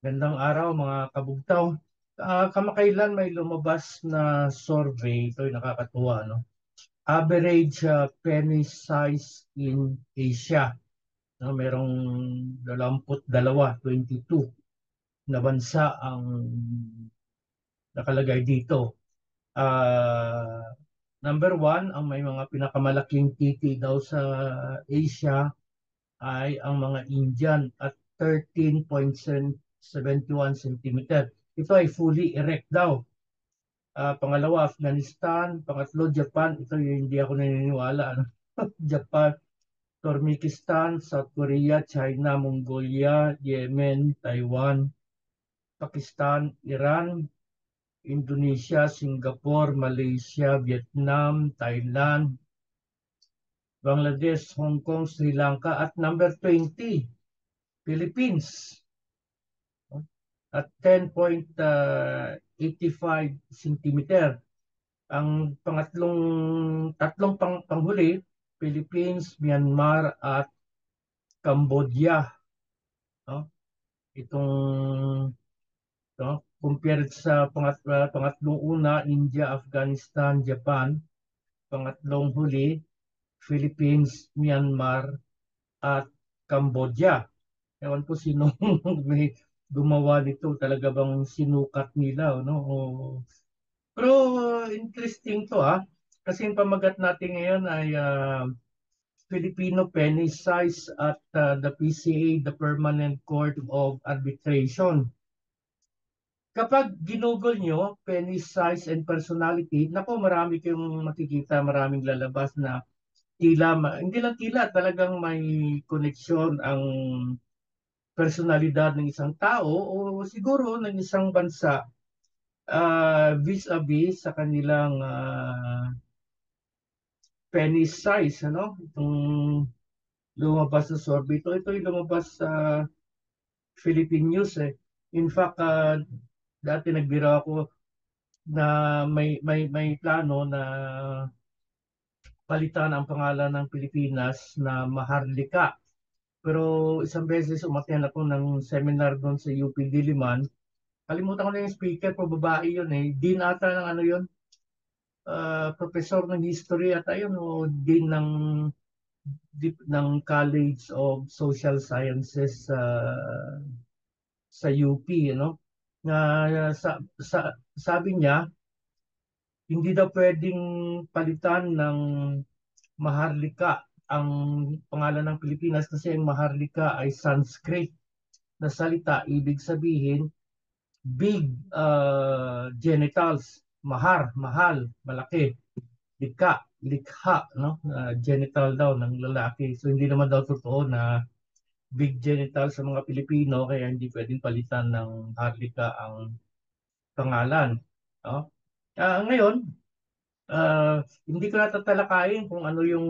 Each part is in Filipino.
Gandang araw mga kabugtaw. Kamakailan may lumabas na survey, ito ay nakakatuwa, no? Average penny size in Asia. No? Merong 22, 22 na bansa ang nakalagay dito. Number one, ang may mga pinakamalaking titi daw sa Asia ay ang mga Indian at 13.71 centimeter. Ito ay fully erect daw. Pangalawa, Afghanistan. Pangatlo, Japan. Ito yung hindi ako naniniwala. Ano? Japan, Turkmenistan, South Korea, China, Mongolia, Yemen, Taiwan, Pakistan, Iran, Indonesia, Singapore, Malaysia, Vietnam, Thailand, Bangladesh, Hong Kong, Sri Lanka at number 20, Philippines at 10.85 centimeter. Ang panghuli, Philippines, Myanmar at Cambodia. No? Itong compared sa pangatlong una, India, Afghanistan, Japan. Pangatlong huli, Philippines, Myanmar at Cambodia. Ewan ko sino may gumawa nito. Talaga bang sinukat nila? No? Pero interesting to kasi yung pamagat natin ngayon ay Filipino penny size at the PCA, the Permanent Court of Arbitration. Kapag ginugol nyo, penny size and personality, nako marami kayong makikita, maraming lalabas na hindi lang tila, talagang may koneksyon ang personalidad ng isang tao o siguro ng isang bansa vis-a-vis sa kanilang penny size, ano? Itong lumabas na survey. Ito yung lumabas sa Philippine News eh. In fact, dati nagbiro ako na may plano na palitan ang pangalan ng Pilipinas na Maharlika. Pero isang beses umattend ako ng seminar doon sa UP Diliman. Kalimutan ko na yung speaker, pero babae yun eh. Dean ata ng ano yun, professor ng history at ayun, o dean ng College of Social Sciences sa UP, na sabi niya, hindi daw pwedeng palitan ng Maharlika ang pangalan ng Pilipinas kasi ang Maharlika ay Sanskrit na salita, ibig sabihin big genitals, mahal, malaki, likha, likha, no? Genital daw ng lalaki. So hindi naman daw totoo na big genital sa mga Pilipino kaya hindi pwedeng palitan ng Harlika ang pangalan. No? Ngayon, hindi ko natatalakayin kung ano yung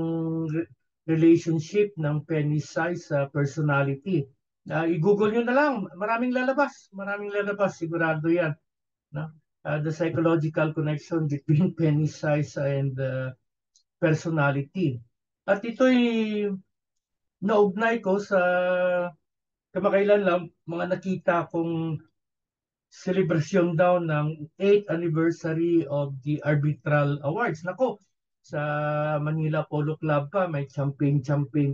relationship ng penny size sa personality. I-google nyo na lang, maraming lalabas, sigurado yan. No? The psychological connection between penny size and personality. At ito'y naugnay ko sa kamakailan lang, mga nakita kong celebration daw ng 8th anniversary of the Arbitral Awards. Nako, sa Manila Polo Club pa, may champagne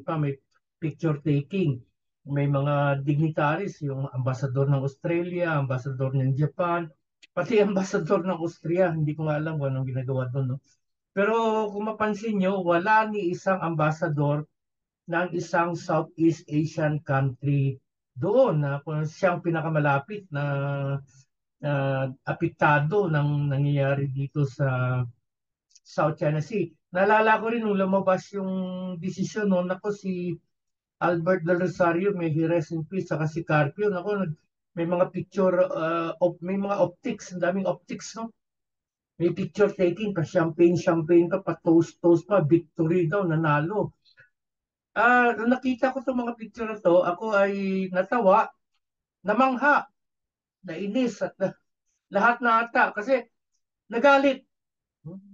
pa, may picture taking. May mga dignitaries, yung ambassador ng Australia, ambassador ng Japan, pati ambassador ng Austria. Hindi ko nga alam kung anong ginagawa doon. No? Pero kung mapansin nyo, wala ni isang ambassador ng isang Southeast Asian country doon na kung siyang pinakamalapit na apektado ng nangyayari dito sa South China Sea. Naalala ko rin nung lumabas yung desisyon noon ako si Albert Del Rosario, may he rest in peace, saka si Carpio, ako, may mga picture, may mga optics, ang daming optics, no? May picture taking, pa champagne pa, pa toast pa, victory daw, nanalo. Nung nakita ko itong mga picture na to, ako ay natawa, namangha, nainis, at lahat na ata. Kasi nagalit.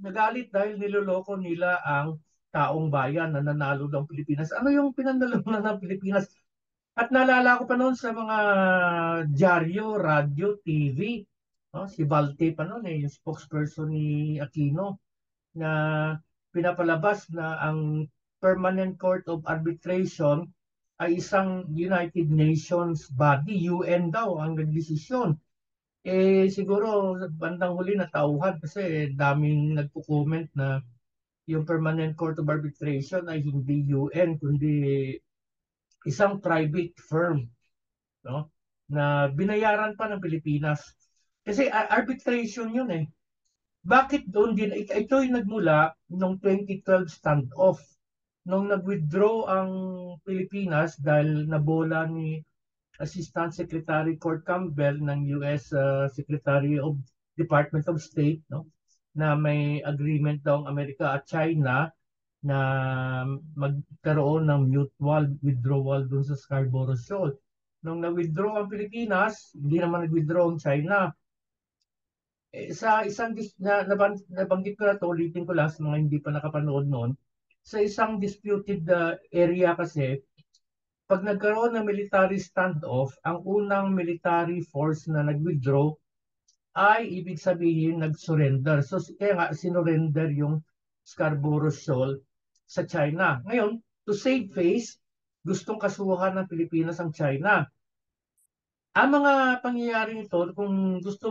Nagalit dahil niloloko nila ang taong bayan na nanalo ng Pilipinas. Ano yung pinanalo na ng Pilipinas? At naalala ko pa noon sa mga dyaryo, radyo, TV, no? Si Valte pa noon yung spokesperson ni Aquino na pinapalabas na ang Permanent Court of Arbitration ay isang United Nations body, UN daw ang nagdesisyon. Siguro bandang huli natauhan kasi daming nagko-comment na yung Permanent Court of Arbitration ay hindi UN kundi isang private firm, no? Na binayaran pa ng Pilipinas. Kasi arbitration yun eh. Bakit doon din? Ito yung nagmula noong 2012 standoff. Nung nag-withdraw ang Pilipinas dahil nabola ni Assistant Secretary Kurt Campbell ng US Secretary of Department of State, no? Na may agreement daw ang Amerika at China na magkaroon ng mutual withdrawal dun sa Scarborough Shoal. Nung na-withdraw ang Pilipinas, hindi naman nag-withdraw ang China. Sa isang nabanggit ko na to, ulitin ko lang sa mga hindi pa nakapanood noon. Sa isang disputed area kasi, pag nagkaroon ng military standoff, ang unang military force na nag-withdraw ay ibig sabihin nag-surrender. So kaya nga sinurrender yung Scarborough Shoal sa China. Ngayon, to save face, gustong kasuhan ng Pilipinas ang China. Ang mga pangyayari nito, kung gusto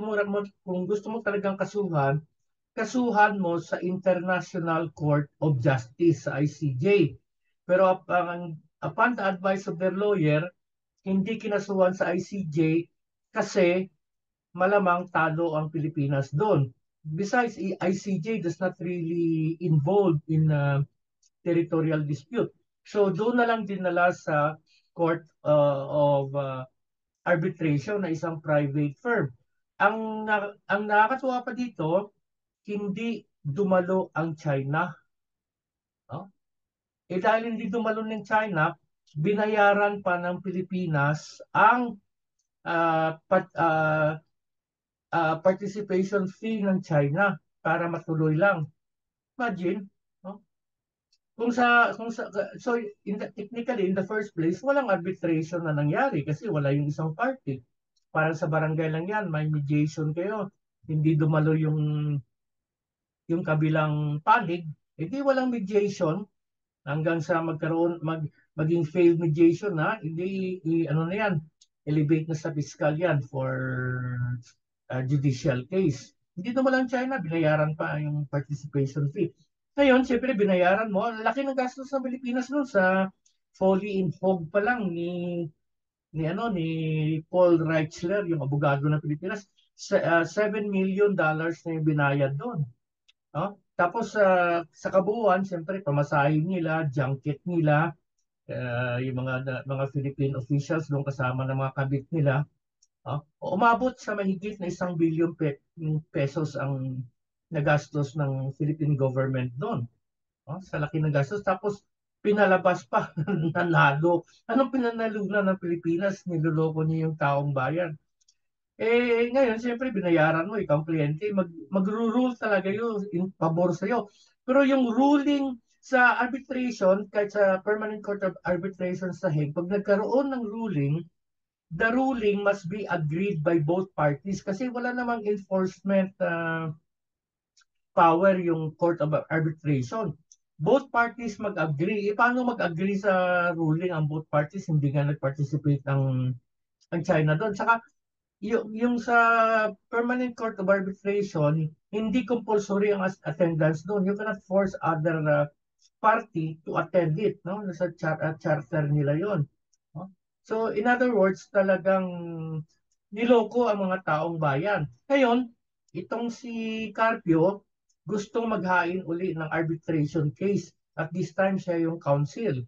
mo talagang kasuhan, kasuhan mo sa International Court of Justice sa ICJ. Pero upon the advice of their lawyer, hindi kinasuhan sa ICJ kasi malamang talo ang Pilipinas doon. Besides, ICJ does not really involve in territorial dispute. So doon na lang dinala sa Court of Arbitration na isang private firm. Ang nakakatuwa pa dito, hindi dumalo ang China. No? Dahil hindi dumalo ng China, binayaran pa ng Pilipinas ang participation fee ng China para matuloy lang. Imagine, no? So technically in the first place, walang arbitration na nangyari kasi wala yung isang party. Para sa barangay lang yan, may mediation kayo. Hindi dumalo yung kabilang panig, hindi walang mediation hanggang sa maging failed mediation na, hindi ano na yan, elevate na sa fiscal yan for judicial case. Hindi naman lang China, binayaran pa yung participation fee. Ngayon, siyempre binayaran mo, ang laki ng gastos sa Pilipinas noon sa Folly in Fog pa lang ni Paul Reichler, yung abogado ng Pilipinas, $7 million na yung binayad doon. No? Tapos sa kabuuan, siyempre pamasahin nila, junket nila, yung mga Philippine officials doon kasama ng mga kabit nila. Umabot sa mahigit na 1 billion pesos ang nagastos ng Philippine government doon. Sa laki ng gastos. Tapos pinalabas pa nanalo. Anong pinanalunan ng Pilipinas? Niloloko niya yung taong bayan. Ngayon, siyempre, binayaran mo, ikaw ang kliyente, magro-rule talaga yun in pabor sa'yo. Pero yung ruling sa arbitration, kahit sa Permanent Court of Arbitration sa Hague, pag nagkaroon ng ruling, the ruling must be agreed by both parties kasi wala namang enforcement power yung Court of Arbitration. Both parties mag-agree. Paano mag-agree sa ruling ang both parties? Hindi nga nag-participate ang China doon. Saka yung sa Permanent Court of Arbitration, hindi compulsory ang attendance doon. You cannot force other party to attend it, no? Sa charter nila yon. No? So, in other words, talagang niloko ang mga taong bayan. Ngayon, itong si Carpio, gustong maghain uli ng arbitration case. At this time, siya yung counsel.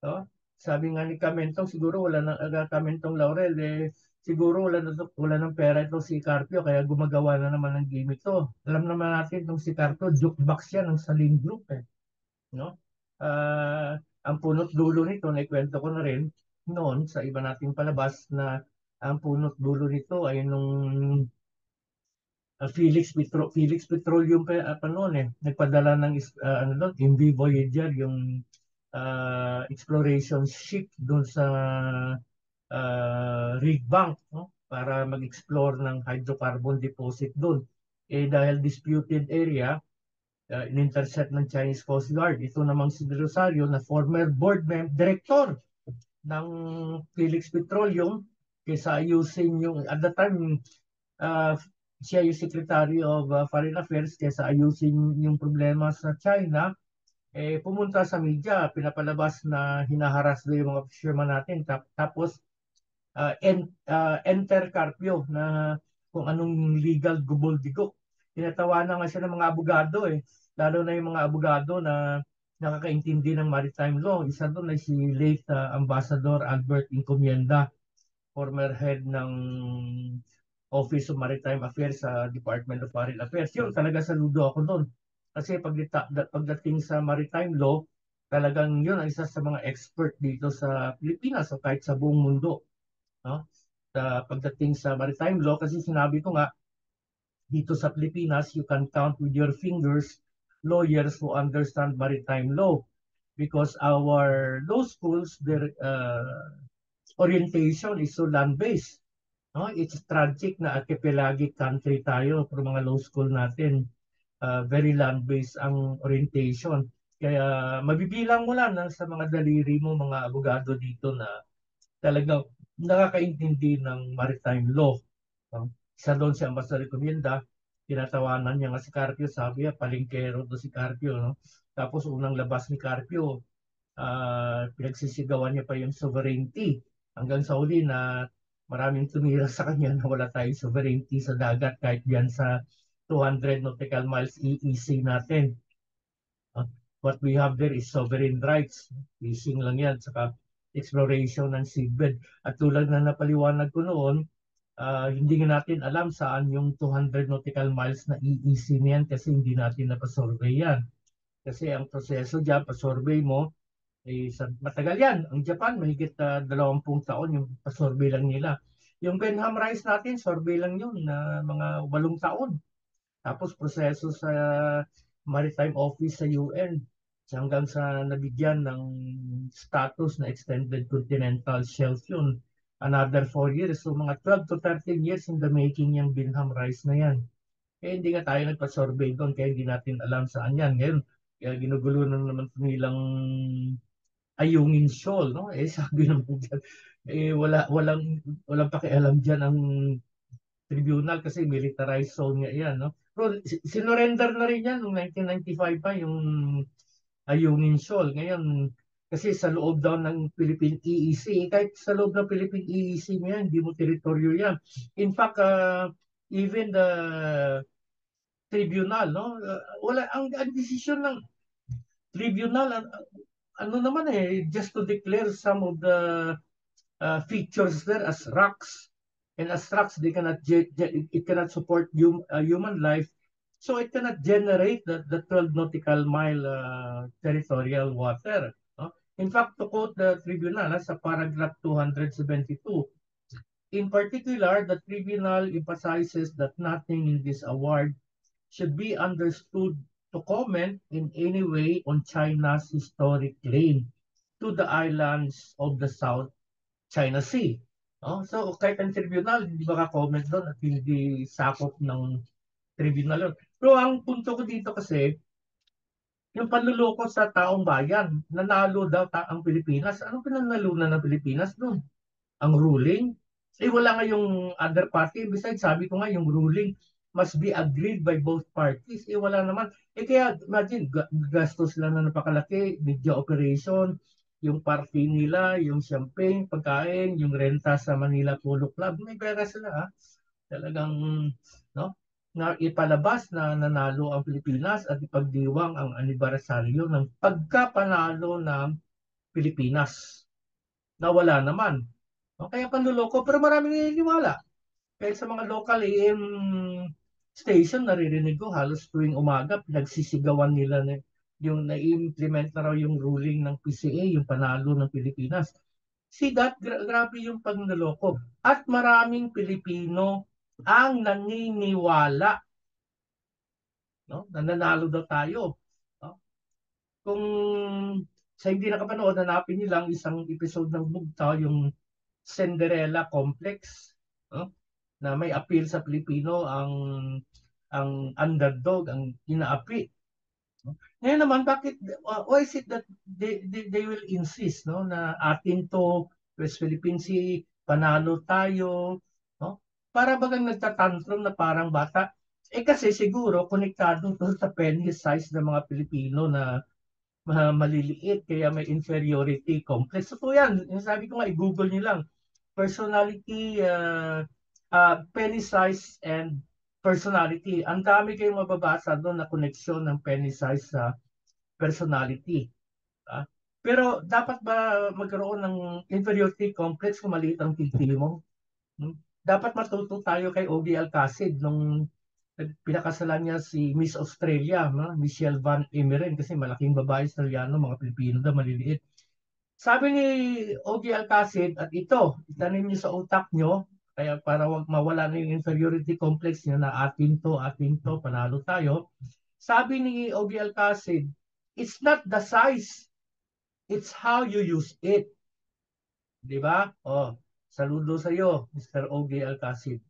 No? Sabi nga ni Kamentong, siguro wala nang Kamentong Laurel, siguro wala nang pera itong si Carpio, kaya gumagawa na naman ng game ito. Alam naman natin itong si Carpio, jukebox yan ng Saling Group. No? Ang punot dulo nito, naikwento ko na rin noon sa iba nating palabas na ang punot dulo nito ay nung Felix Petroleum pa noon nagpadala ng ano doon, MV Voyager, yung exploration ship doon sa rig bank, no? Para mag-explore ng hydrocarbon deposit doon. Eh dahil disputed area, in-intercept ng Chinese Coast Guard. Ito namang si De Rosario na former director ng Philips Petroleum kaysa ayusin yung, at the time, uh, siya yung Secretary of Foreign Affairs kaysa ayusin yung problema sa China, pumunta sa media, pinapalabas na hinaharas daw yung mga fisherman natin. Tapos, enter Carpio na kung anong legal gubol-digo. Tinatawanan nga siya ng mga abogado lalo na yung mga abogado na nakakaintindi ng maritime law. Isa doon ay si late Ambassador Albert Encomienda, former head ng Office of Maritime Affairs sa Department of Foreign Affairs. Yun, talaga saludo ako doon. Kasi pagdating sa maritime law, talagang yun ang isa sa mga expert dito sa Pilipinas o kahit sa buong mundo. No? Pagdating sa maritime law, kasi sinabi ko nga, dito sa Pilipinas, you can count with your fingers lawyers who understand maritime law because our law schools, their orientation is so land-based. No? It's tragic na archipelagic country tayo for mga law school natin. Very land-based ang orientation. Kaya mabibilang mo lang sa mga daliri mo, mga abogado dito na talagang nakakaintindi ng maritime law. No? Isa doon si Ambassador Comienda, tinatawanan niya nga si Carpio, sabi niya, palingkero do si Carpio. No? Tapos unang labas ni Carpio, pinagsisigawan niya pa yung sovereignty. Hanggang sa uli na maraming tumira sa kanya na wala tayong sovereignty sa dagat kahit diyan sa 200 nautical miles EEC natin. What we have there is sovereign rights. Fishing lang yan, saka exploration ng seabed. At tulad na napaliwanag ko noon, hindi nga natin alam saan yung 200 nautical miles na EEC niyan kasi hindi natin napasurvey yan. Kasi ang proseso dyan, pasurvey mo, matagal yan. Ang Japan, mahigit 20 taon yung pasurvey lang nila. Yung Benham Rice natin, survey lang yun na mga 8 taon. Tapos proseso sa Maritime Office sa UN hanggang sa nabigyan ng status na Extended Continental Shelf yun. Another 4 years. So mga 12 to 13 years in the making yung Benham Rice na yan. Hindi nga tayo nagpa-survey doon kaya hindi natin alam saan yan. Ngayon, kaya ginugulo na naman nilang Ayungin Shoal, no? Sabi naman dyan, walang pakialam dyan ang tribunal kasi militarized zone nga yan, no? Pero sinurrender na rin yan noong 1995 pa yung Ayungin Shoal. Ngayon, kasi sa loob daw ng Philippine EEC, kahit sa loob ng Philippine EEC mo yan, hindi mo teritoryo yan. In fact, even the tribunal, no? Wala, ang decision ng tribunal, ano naman just to declare some of the features there as rocks. And as rocks, it cannot support human life. So it cannot generate the 12 nautical mile territorial water. No? In fact, to quote the tribunal sa paragraph 272, in particular, the tribunal emphasizes that nothing in this award should be understood to comment in any way on China's historic claim to the islands of the South China Sea. No? So kahit ang tribunal, hindi maka-comment doon at hindi sakop ng tribunal yun. Pero ang punto ko dito kasi, yung panluloko sa taong bayan, nanalo daw ang Pilipinas. Anong pinanalunan ng Pilipinas doon? Ang ruling? Wala nga yung other party. Besides, sabi ko nga, yung ruling must be agreed by both parties. Wala naman. Kaya, imagine, gastos lang na napakalaki, media operation, yung party nila, yung champagne, pagkain, yung renta sa Manila Polo Club. May pera sila, ha? Talagang, no? Na ipalabas na nanalo ang Pilipinas at ipagdiwang ang anibersaryo ng pagkapanalo ng Pilipinas. Nawala naman. No? Kaya panluloko, pero maraming naniniwala. Kaya sa mga local AM station, naririnig ko halos tuwing umaga, pinagsisigawan nila na yung na-implement na raw yung ruling ng PCA, yung panalo ng Pilipinas. See that? Grabe yung pagnuloko. At maraming Pilipino ang naniniwala, no? Na nanalo daw tayo. No? Kung Sa hindi nakapanood, hanapin niyo lang isang episode ng Bugtaw, yung Cinderella Complex, no? Na may appeal sa Pilipino, ang underdog, ang inaapi. No? Ngayon naman, bakit, why is it that they will insist, no, na atin to, West Philippine Sea, panalo tayo, no? Para bagang nagtatantrum na parang bata. Eh kasi siguro, konektado to sa penny size ng mga Pilipino na maliliit, kaya may inferiority complex. So yan, yung sabi ko nga, i-google niyo lang. Personality, penny size and personality. Ang dami kayong mababasa doon na koneksyon ng penny size sa personality. Ah. Pero dapat ba magkaroon ng inferiority complex kung maliit ang kilti mo? Hmm? Dapat matuto tayo kay O.G. Alcacid nung pinakasalan niya si Miss Australia, no? Michelle Van Emeren, kasi malaking babae Australiano, mga Pilipino daw maliliit. Sabi ni O.G. Alcacid, at ito, itanim niyo sa utak niyo, kaya para wag mawala na yung inferiority complex niyo na atin to, panalo tayo. Sabi ni O.G. Alcacid, it's not the size, it's how you use it. Di ba? Oh, saludo sa iyo, Mr. O.G. Alcacid.